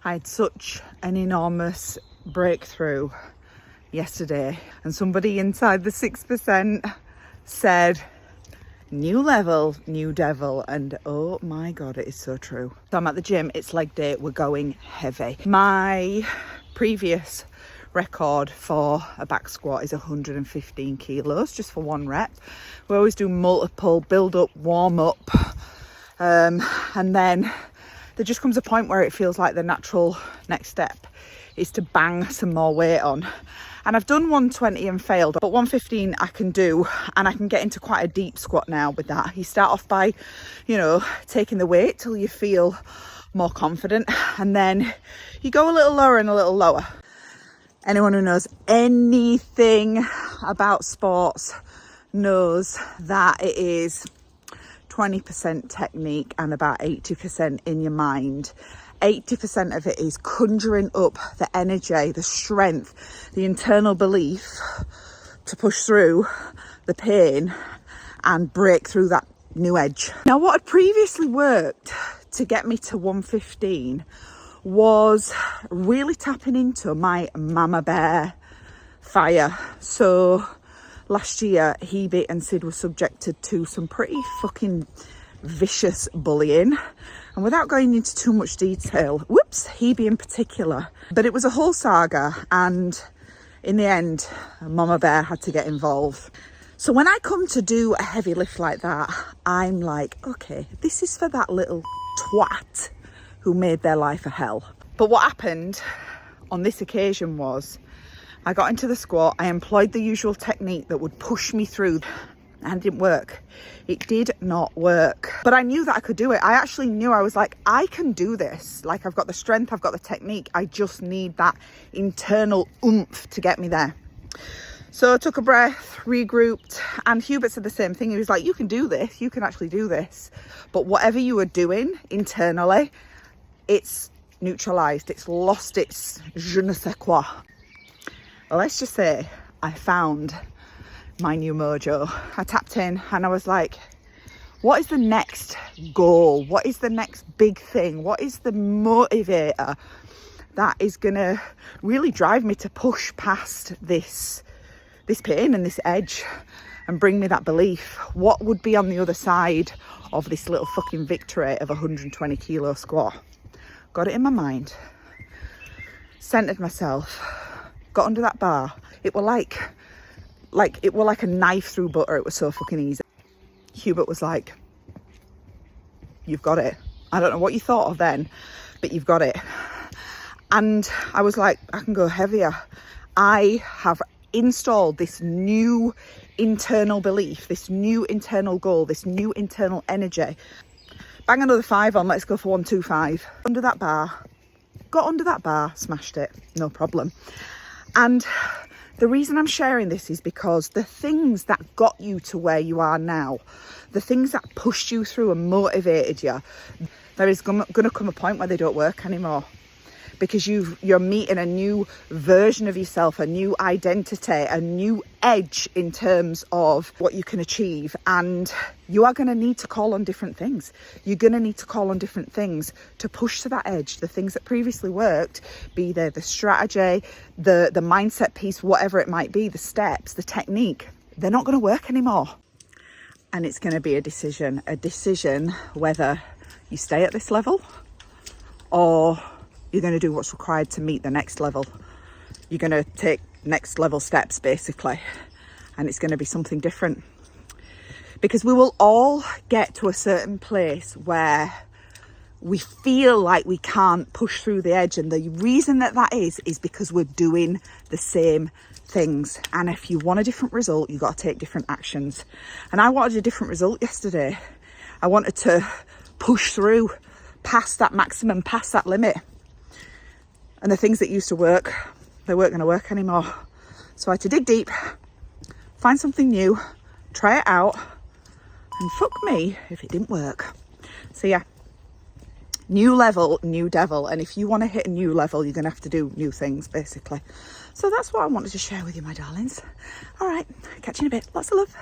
I had such an enormous breakthrough yesterday, and somebody inside the 6% said, new level, new devil. And oh my God, it is so true. So I'm at the gym, it's leg day, we're going heavy. My previous record for a back squat is 115 kilos just for one rep. We always do multiple, build up, warm up, and then there just comes a point where it feels like the natural next step is to bang some more weight on. And I've done 120 and failed, but 115 I can do, and I can get into quite a deep squat now with that. You start off by, you know, taking the weight till you feel more confident, and then you go a little lower and a little lower. Anyone who knows anything about sports knows that it is 20% technique and about 80% in your mind. 80% of it is conjuring up the energy, the strength, the internal belief to push through the pain and break through that new edge. Now, what had previously worked to get me to 115 was really tapping into my mama bear fire. So last year, Hebe and Sid were subjected to some pretty fucking vicious bullying. And without going into too much detail, Hebe in particular, but it was a whole saga, and in the end, Mama Bear had to get involved. So when I come to do a heavy lift like that, I'm like, okay, this is for that little twat who made their life a hell. But what happened on this occasion was I got into the squat, I employed the usual technique that would push me through, and it didn't work. It did not work. But I knew that I could do it. I actually knew, I was like, I can do this. Like, I've got the strength, I've got the technique. I just need that internal oomph to get me there. So I took a breath, regrouped, and Hubert said the same thing. He was like, you can do this, you can actually do this. But whatever you were doing internally, it's neutralized, it's lost its je ne sais quoi. Well, let's just say I found my new mojo. I tapped in and I was like, what is the next goal? What is the next big thing? What is the motivator that is gonna really drive me to push past this pain and this edge and bring me that belief? What would be on the other side of this little fucking victory of 120 kilo squat? Got it in my mind, centered myself, got under that bar. It were like a knife through butter. It was so fucking easy. Hubert was like, you've got it. I don't know what you thought of then, but you've got it. And I was like, I can go heavier. I have installed this new internal belief, this new internal goal, this new internal energy. Bang another 5 on, let's go for 125. Under that bar, got under that bar, smashed it, no problem. And the reason I'm sharing this is because the things that got you to where you are now, the things that pushed you through and motivated you, there is going to come a point where they don't work anymore. Because you're meeting a new version of yourself, a new identity, a new edge in terms of what you can achieve. And you are going to need to call on different things. You're going to need to call on different things to push to that edge. The things that previously worked, be they the strategy, the mindset piece, whatever it might be, the steps, the technique, they're not going to work anymore. And it's going to be a decision whether you stay at this level or you're going to do what's required to meet the next level. You're going to take next level steps, basically, and it's going to be something different. Because we will all get to a certain place where we feel like we can't push through the edge, and the reason that is because we're doing the same things. And if you want a different result, you've got to take different actions. And I wanted a different result yesterday. I wanted to push through past that maximum, past that limit. And the things that used to work, they weren't going to work anymore. So I had to dig deep, find something new, try it out, and fuck me if it didn't work. So yeah, new level, new devil. And if you want to hit a new level, you're going to have to do new things, basically. So that's what I wanted to share with you, my darlings. All right, catch you in a bit. Lots of love.